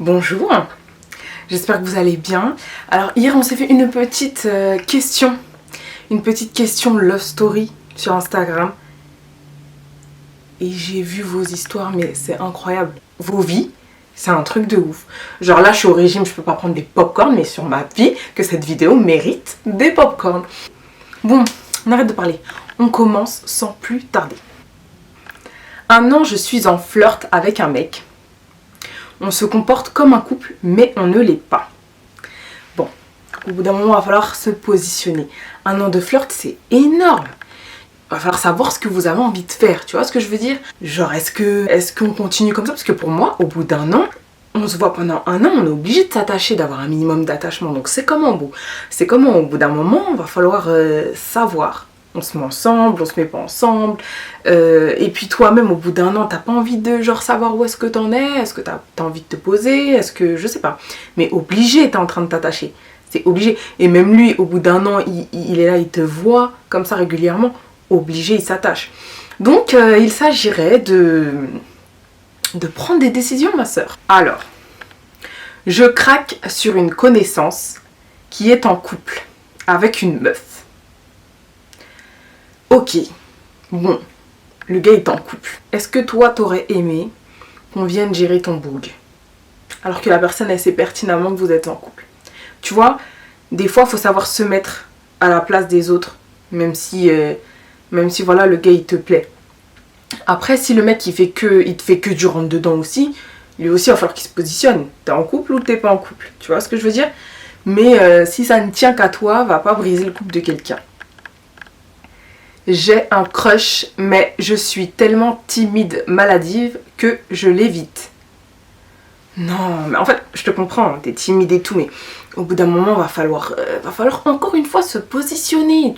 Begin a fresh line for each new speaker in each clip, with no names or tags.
Bonjour, j'espère que vous allez bien. Alors hier on s'est fait une petite question love story sur Instagram. Et j'ai vu vos histoires, mais c'est incroyable. Vos vies, c'est un truc de ouf. Genre là je suis au régime, je peux pas prendre des pop-corn, mais sur ma vie, que cette vidéo mérite des pop-corn. Bon, on arrête de parler. On commence sans plus tarder. 1 an, je suis en flirt avec un mec. On se comporte comme un couple, mais on ne l'est pas. Bon, au bout d'un moment, il va falloir se positionner. 1 an de flirt, c'est énorme. Il va falloir savoir ce que vous avez envie de faire. Tu vois ce que je veux dire? Genre, est-ce qu'on continue comme ça? Parce que pour moi, au bout d'1 an, on se voit pendant 1 an, on est obligé de s'attacher, d'avoir un minimum d'attachement. Donc c'est comment au bout? C'est comment au bout d'un moment, il va falloir savoir. On se met ensemble, on se met pas ensemble. Et puis toi-même, au bout d'1 an, t'as pas envie de genre savoir où est-ce que t'en es. Est-ce que t'as envie de te poser? Est-ce que, je sais pas. Mais obligé, t'es en train de t'attacher. C'est obligé. Et même lui, au bout d'1 an, il est là, il te voit comme ça régulièrement. Obligé, il s'attache. Donc, il s'agirait de prendre des décisions, ma sœur. Alors, je craque sur une connaissance qui est en couple avec une meuf. Ok, bon, le gars est en couple. Est-ce que toi, t'aurais aimé qu'on vienne gérer ton boug? Alors que la personne, elle sait pertinemment que vous êtes en couple. Tu vois, des fois, il faut savoir se mettre à la place des autres, même si voilà, le gars, il te plaît. Après, si le mec, il te fait que du rentre-dedans aussi, lui aussi, il va falloir qu'il se positionne. T'es en couple ou t'es pas en couple? Tu vois ce que je veux dire? Mais si ça ne tient qu'à toi, va pas briser le couple de quelqu'un. J'ai un crush, mais je suis tellement timide, maladive, que je l'évite. Non, mais en fait, je te comprends, t'es timide et tout, mais au bout d'un moment, va falloir encore une fois se positionner.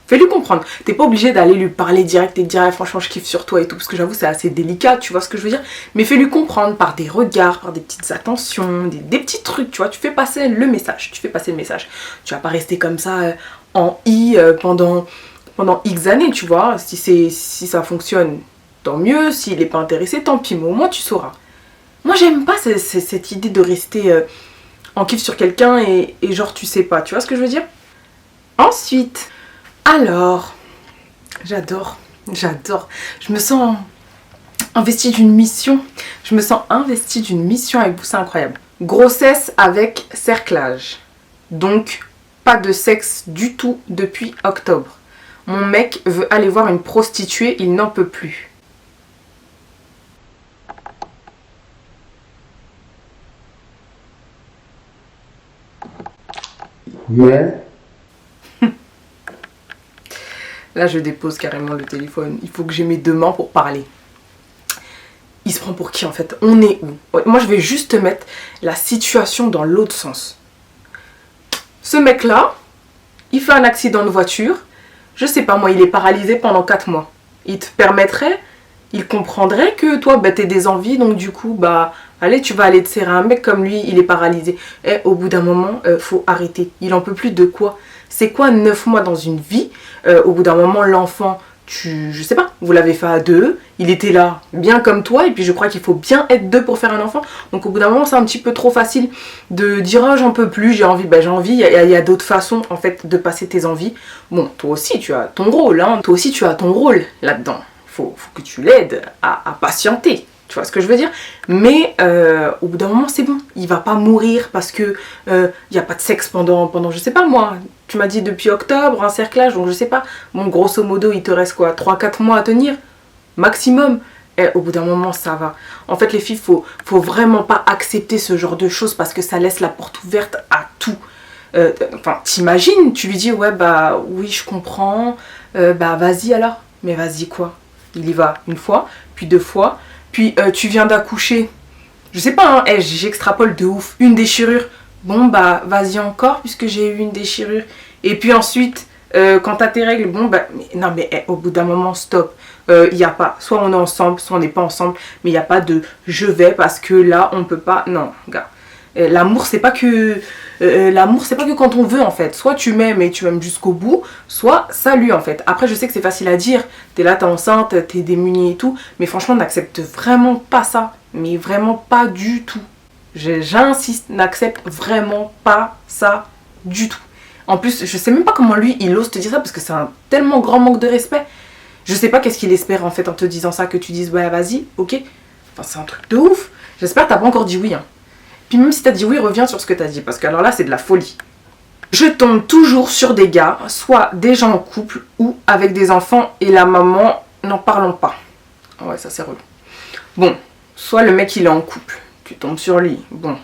Fais-lui comprendre. T'es pas obligé d'aller lui parler direct et te dire franchement je kiffe sur toi et tout, parce que j'avoue c'est assez délicat, tu vois ce que je veux dire. Mais fais-lui comprendre par des regards, par des petites attentions, des petits trucs, tu vois. Tu fais passer le message, Tu vas pas rester comme ça en pendant X années, tu vois. Si ça fonctionne, tant mieux. S'il n'est pas intéressé, tant pis. Mais au moins, tu sauras. Moi, j'aime pas cette idée de rester en kiff sur quelqu'un et genre, tu sais pas. Tu vois ce que je veux dire? Ensuite, alors, j'adore. Je me sens investie d'une mission. Avec vous, c'est incroyable. Grossesse avec cerclage. Donc, pas de sexe du tout depuis octobre. Mon mec veut aller voir une prostituée, il n'en peut plus.
Ouais.
Là, je dépose carrément le téléphone. Il faut que j'ai mes 2 mains pour parler. Il se prend pour qui en fait? On est où? Moi, je vais juste te mettre la situation dans l'autre sens. Ce mec-là, il fait un accident de voiture. Je sais pas moi, il est paralysé pendant 4 mois. Il comprendrait que toi, t'es des envies, donc du coup, allez, tu vas aller te serrer un mec comme lui, il est paralysé. Et au bout d'un moment, faut arrêter. Il en peut plus de quoi? C'est quoi 9 mois dans une vie? Au bout d'un moment, l'enfant, je sais pas, vous l'avez fait à 2, il était là, bien comme toi, et puis je crois qu'il faut bien être 2 pour faire un enfant. Donc au bout d'un moment, c'est un petit peu trop facile de dire ah, j'en peux plus, j'ai envie, il y a d'autres façons en fait de passer tes envies. Bon, toi aussi tu as ton rôle, là-dedans. Faut que tu l'aides à patienter. Tu vois ce que je veux dire? Mais au bout d'un moment, c'est bon. Il va pas mourir parce que il n'y a pas de sexe pendant, je sais pas moi. Tu m'as dit depuis octobre, un cerclage, donc je sais pas. Bon, grosso modo, il te reste quoi? 3-4 mois à tenir? Maximum. Et au bout d'un moment, ça va. En fait, les filles, faut vraiment pas accepter ce genre de choses parce que ça laisse la porte ouverte à tout. T'imagines, tu lui dis, ouais, oui, je comprends. Vas-y alors. Mais vas-y quoi? Il y va 1 fois, puis 2 fois. Puis tu viens d'accoucher, je sais pas, hein, j'extrapole de ouf, une déchirure. Bon vas-y encore puisque j'ai eu une déchirure. Et puis ensuite, quand t'as tes règles, non mais au bout d'un moment, stop. Il y a pas, soit on est ensemble, soit on n'est pas ensemble, mais il n'y a pas de je vais parce que là on peut pas. Non, gars. L'amour c'est pas que quand on veut en fait. Soit tu m'aimes et tu m'aimes jusqu'au bout, soit salut en fait. Après je sais que c'est facile à dire, t'es là, t'es enceinte, t'es démunie et tout, mais franchement n'accepte vraiment pas ça, mais vraiment pas du tout. J'insiste, n'accepte vraiment pas ça du tout. En plus, je sais même pas comment lui, il ose te dire ça parce que c'est un tellement grand manque de respect. Je sais pas qu'est-ce qu'il espère en fait en te disant ça, que tu dises ouais vas-y, ok. Enfin c'est un truc de ouf. J'espère que t'as pas encore dit oui. Hein. Puis même si t'as dit oui, reviens sur ce que t'as dit parce que alors là c'est de la folie. Je tombe toujours sur des gars, soit des gens en couple ou avec des enfants et la maman, n'en parlons pas. Ouais ça c'est relou. Bon, soit le mec il est en couple, tu tombes sur lui, bon,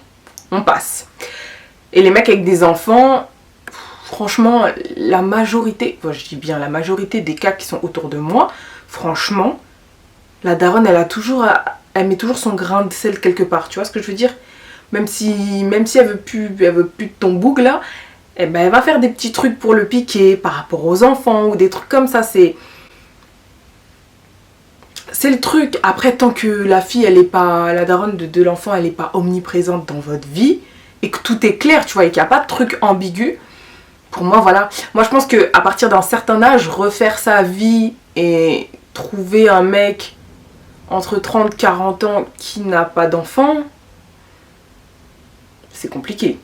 on passe. Et les mecs avec des enfants, franchement, la majorité, je dis bien la majorité des cas qui sont autour de moi, franchement, la daronne elle met toujours son grain de sel quelque part, tu vois ce que je veux dire? Même si elle veut plus de ton boug là, eh ben elle va faire des petits trucs pour le piquer par rapport aux enfants ou des trucs comme ça, c'est le truc. Après, tant que la fille, la daronne de l'enfant, elle est pas omniprésente dans votre vie et que tout est clair, tu vois, et qu'il n'y a pas de truc ambigu, pour moi, voilà. Moi, je pense qu'à partir d'un certain âge, refaire sa vie et trouver un mec entre 30 et 40 ans qui n'a pas d'enfant, c'est compliqué.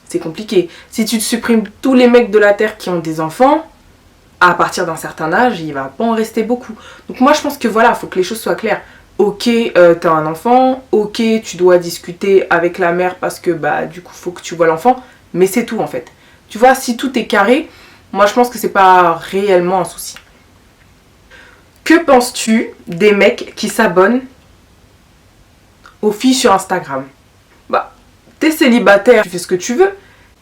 C'est compliqué. Si tu te supprimes tous les mecs de la Terre qui ont des enfants, à partir d'un certain âge, il va pas en rester beaucoup. Donc moi, je pense que voilà, il faut que les choses soient claires. Ok, t'as un enfant, ok, tu dois discuter avec la mère parce que bah du coup, faut que tu vois l'enfant, mais c'est tout en fait. Tu vois, si tout est carré, moi je pense que c'est pas réellement un souci. Que penses-tu des mecs qui s'abonnent aux filles sur Instagram? Bah, t'es célibataire, tu fais ce que tu veux,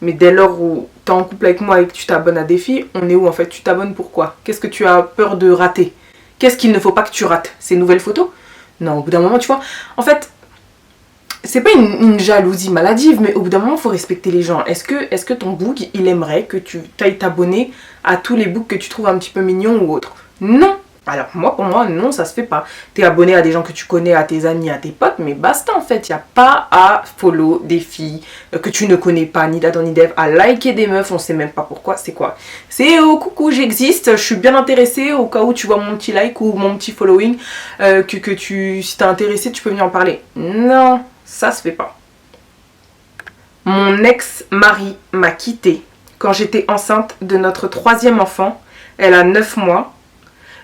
mais dès lors où t'es en couple avec moi et que tu t'abonnes à des filles, on est où en fait? Tu t'abonnes pourquoi? Qu'est-ce que tu as peur de rater? Qu'est-ce qu'il ne faut pas que tu rates? Ces nouvelles photos? Non, au bout d'un moment, tu vois, en fait, c'est pas une jalousie maladive, mais au bout d'un moment, il faut respecter les gens. Est-ce que ton book, il aimerait que tu ailles t'abonner à tous les books que tu trouves un petit peu mignons ou autres? Non. Alors pour moi, non, ça se fait pas. T'es abonné à des gens que tu connais, à tes amis, à tes potes, mais basta en fait. Y a pas à follow des filles que tu ne connais pas, ni d'Adam ni d'Ève, à liker des meufs, on sait même pas pourquoi, c'est quoi? C'est oh coucou, j'existe, je suis bien intéressée, au cas où tu vois mon petit like ou mon petit following, si t'es intéressé, tu peux venir en parler. Non, ça se fait pas. Mon ex-mari m'a quittée quand j'étais enceinte de notre 3e enfant. Elle a 9 mois.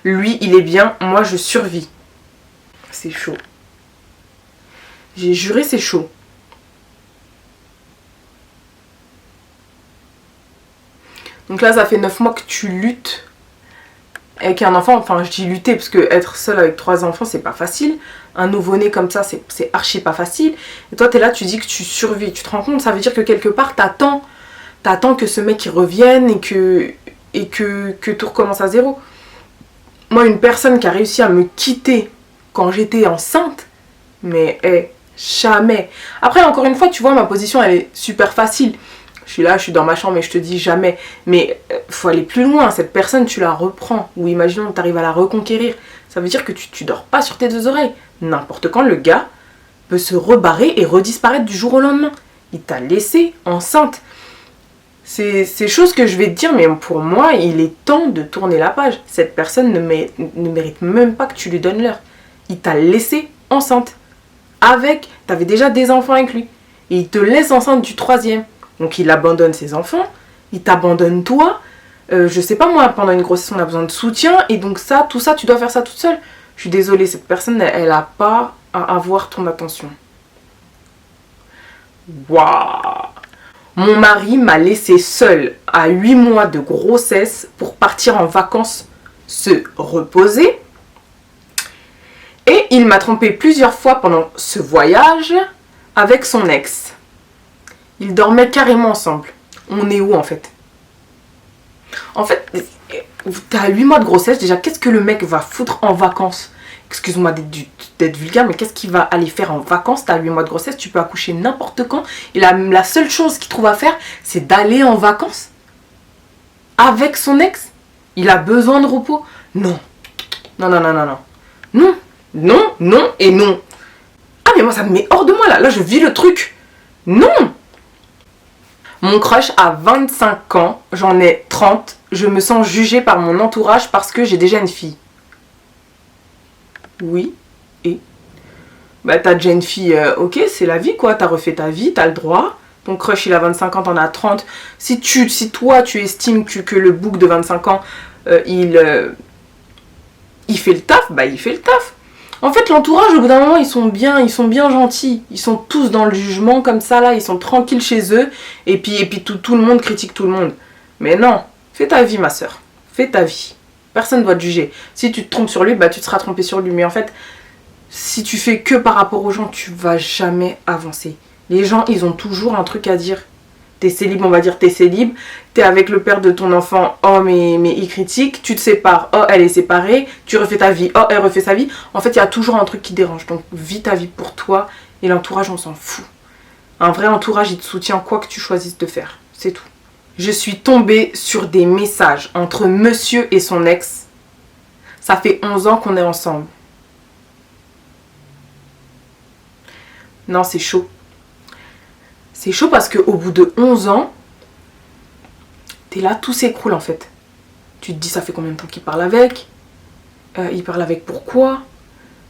Lui, il est bien, moi je survis. C'est chaud. J'ai juré, c'est chaud. Donc là, ça fait 9 mois que tu luttes avec un enfant. Enfin, je dis lutter parce que être seule avec 3 enfants, c'est pas facile. Un nouveau-né comme ça, c'est archi pas facile. Et toi, t'es là, tu dis que tu survis. Tu te rends compte, ça veut dire que quelque part, t'attends que ce mec il revienne et que tout recommence à zéro. Moi, une personne qui a réussi à me quitter quand j'étais enceinte, mais jamais. Après, encore une fois, tu vois, ma position, elle est super facile. Je suis là, je suis dans ma chambre et je te dis jamais. Mais faut aller plus loin. Cette personne, tu la reprends. Ou imaginons que tu arrives à la reconquérir. Ça veut dire que tu dors pas sur tes 2 oreilles. N'importe quand, le gars peut se rebarrer et redisparaître du jour au lendemain. Il t'a laissé enceinte. C'est chose que je vais te dire, mais pour moi, il est temps de tourner la page. Cette personne ne mérite même pas que tu lui donnes l'heure. Il t'a laissé enceinte. T'avais déjà des enfants avec lui. Et il te laisse enceinte du 3e. Donc il abandonne ses enfants, il t'abandonne toi. Je sais pas moi, pendant une grossesse, on a besoin de soutien. Et donc tout ça, tu dois faire ça toute seule. Je suis désolée, cette personne, elle a pas à avoir ton attention. Waouh! Mon mari m'a laissée seule à 8 mois de grossesse pour partir en vacances se reposer. Et il m'a trompée plusieurs fois pendant ce voyage avec son ex. Ils dormaient carrément ensemble. On est où en fait? En fait, t'as 8 mois de grossesse, déjà qu'est-ce que le mec va foutre en vacances? Excuse-moi d'être vulgaire, mais qu'est-ce qu'il va aller faire en vacances? T'as 8 mois de grossesse, tu peux accoucher n'importe quand. Et la seule chose qu'il trouve à faire, c'est d'aller en vacances. Avec son ex. Il a besoin de repos. Non. Non, non, non, non, non. Non, non, non et non. Ah mais moi ça me met hors de moi là. Là je vis le truc. Non. Mon crush a 25 ans, j'en ai 30. Je me sens jugée par mon entourage parce que j'ai déjà une fille. Oui, et Bah t'as déjà une fille, ok, c'est la vie quoi, t'as refait ta vie, t'as le droit. Ton crush il a 25 ans, t'en as 30. Si toi tu estimes que le bouc de 25 ans, il fait le taf, bah il fait le taf. En fait l'entourage au bout d'un moment ils sont bien gentils. Ils sont tous dans le jugement comme ça là, ils sont tranquilles chez eux. Et puis tout le monde critique tout le monde. Mais non, fais ta vie ma soeur, fais ta vie. Personne ne doit te juger. Si tu te trompes sur lui, bah tu te seras trompé sur lui. Mais en fait, si tu fais que par rapport aux gens, tu vas jamais avancer. Les gens, ils ont toujours un truc à dire. T'es célib, on va dire t'es célib. T'es avec le père de ton enfant, oh mais il critique. Tu te sépares, oh elle est séparée. Tu refais ta vie, oh elle refait sa vie. En fait, il y a toujours un truc qui dérange. Donc vis ta vie pour toi et l'entourage, on s'en fout. Un vrai entourage, il te soutient quoi que tu choisisses de faire. C'est tout. Je suis tombée sur des messages entre monsieur et son ex. Ça fait 11 ans qu'on est ensemble. Non, c'est chaud. C'est chaud parce qu'au bout de 11 ans, t'es là, tout s'écroule en fait. Tu te dis, ça fait combien de temps qu'il parle avec? Il parle avec pourquoi?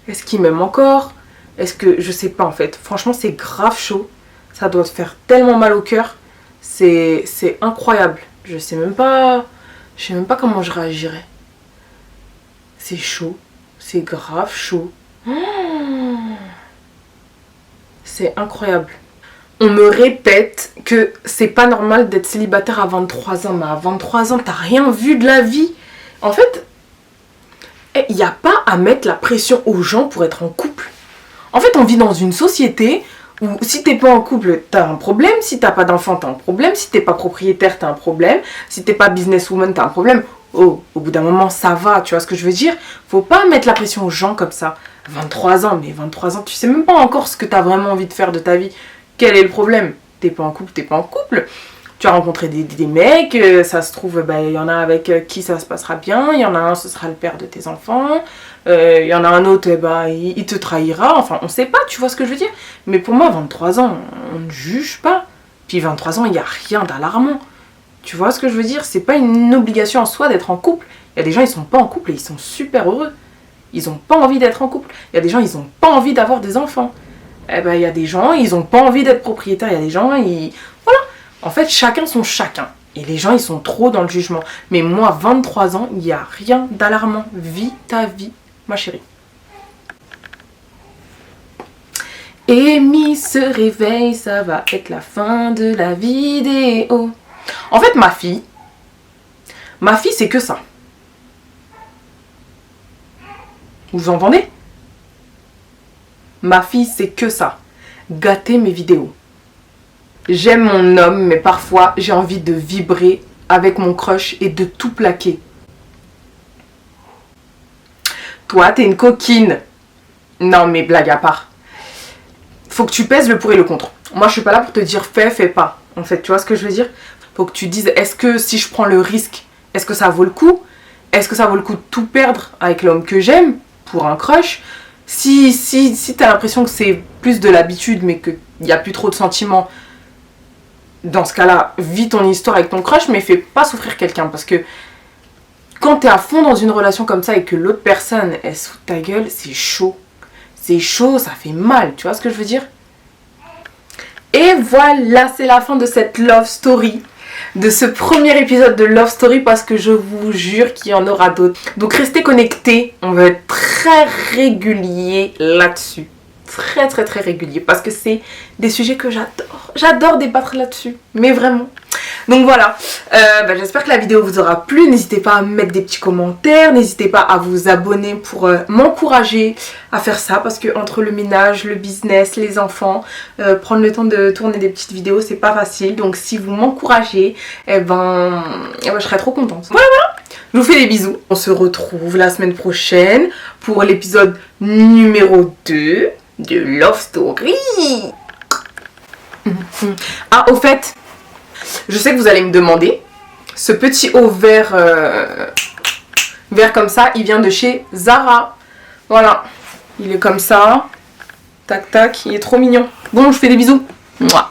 Est-ce qu'il m'aime encore? Est-ce que... Je sais pas en fait. Franchement, c'est grave chaud. Ça doit te faire tellement mal au cœur. C'est incroyable. Je sais même pas comment je réagirais. C'est chaud. C'est grave chaud. C'est incroyable. On me répète que c'est pas normal d'être célibataire à 23 ans. Mais à 23 ans, t'as rien vu de la vie. En fait, il n'y a pas à mettre la pression aux gens pour être en couple. En fait, on vit dans une société où si t'es pas en couple, t'as un problème. Si t'as pas d'enfant, t'as un problème. Si t'es pas propriétaire, t'as un problème. Si t'es pas businesswoman, t'as un problème. Oh, au bout d'un moment, ça va. Tu vois ce que je veux dire? Faut pas mettre la pression aux gens comme ça. 23 ans, mais 23 ans, tu sais même pas encore ce que t'as vraiment envie de faire de ta vie. Quel est le problème? T'es pas en couple, t'es pas en couple. Tu as rencontré des mecs, ça se trouve, bah, y en a avec qui ça se passera bien. Il y en a un, ce sera le père de tes enfants. Il y en a un autre, bah, il te trahira. Enfin, on sait pas, tu vois ce que je veux dire? Mais pour moi, 23 ans, on ne juge pas. Puis 23 ans, il n'y a rien d'alarmant. Tu vois ce que je veux dire? C'est pas une obligation en soi d'être en couple. Il y a des gens, ils sont pas en couple et ils sont super heureux. Ils ont pas envie d'être en couple. Il y a des gens, ils ont pas envie d'avoir des enfants. Eh ben, il y a des gens, ils ont pas envie d'être propriétaires. Il y a des gens, voilà. En fait, chacun son chacun. Et les gens, ils sont trop dans le jugement. Mais moi, 23 ans, il n'y a rien d'alarmant. Vis ta vie, ma chérie. Amy se réveille, ça va être la fin de la vidéo. En fait, ma fille, c'est que ça. Vous entendez? Ma fille, c'est que ça. Gâter mes vidéos. J'aime mon homme, mais parfois, j'ai envie de vibrer avec mon crush et de tout plaquer. Toi, t'es une coquine. Non, mais blague à part. Faut que tu pèses le pour et le contre. Moi, je suis pas là pour te dire fais pas. En fait, tu vois ce que je veux dire? Faut que tu dises, est-ce que si je prends le risque, est-ce que ça vaut le coup? Est-ce que ça vaut le coup de tout perdre avec l'homme que j'aime pour un crush? Si t'as l'impression que c'est plus de l'habitude, mais qu'il n'y a plus trop de sentiments, dans ce cas-là, vis ton histoire avec ton crush, mais fais pas souffrir quelqu'un. Parce que quand t'es à fond dans une relation comme ça et que l'autre personne, elle se fout de ta gueule, c'est chaud. C'est chaud, ça fait mal, tu vois ce que je veux dire? Et voilà, c'est la fin de cette love story. De ce premier épisode de Love Story, parce que je vous jure qu'il y en aura d'autres. Donc restez connectés, on va être très régulier là-dessus. Très régulier, parce que c'est des sujets que j'adore. J'adore débattre là-dessus, mais vraiment. Donc voilà, j'espère que la vidéo vous aura plu. N'hésitez pas à mettre des petits commentaires, n'hésitez pas à vous abonner pour m'encourager à faire ça, parce que entre le ménage, le business, les enfants, prendre le temps de tourner des petites vidéos, c'est pas facile. Donc si vous m'encouragez, je serai trop contente. Voilà, je vous fais des bisous. On se retrouve la semaine prochaine pour l'épisode numéro 2 de Love Story. Ah, au fait, je sais que vous allez me demander, ce petit haut vert, vert comme ça, il vient de chez Zara. Voilà, il est comme ça, tac tac, il est trop mignon. Bon, je fais des bisous. Mouah.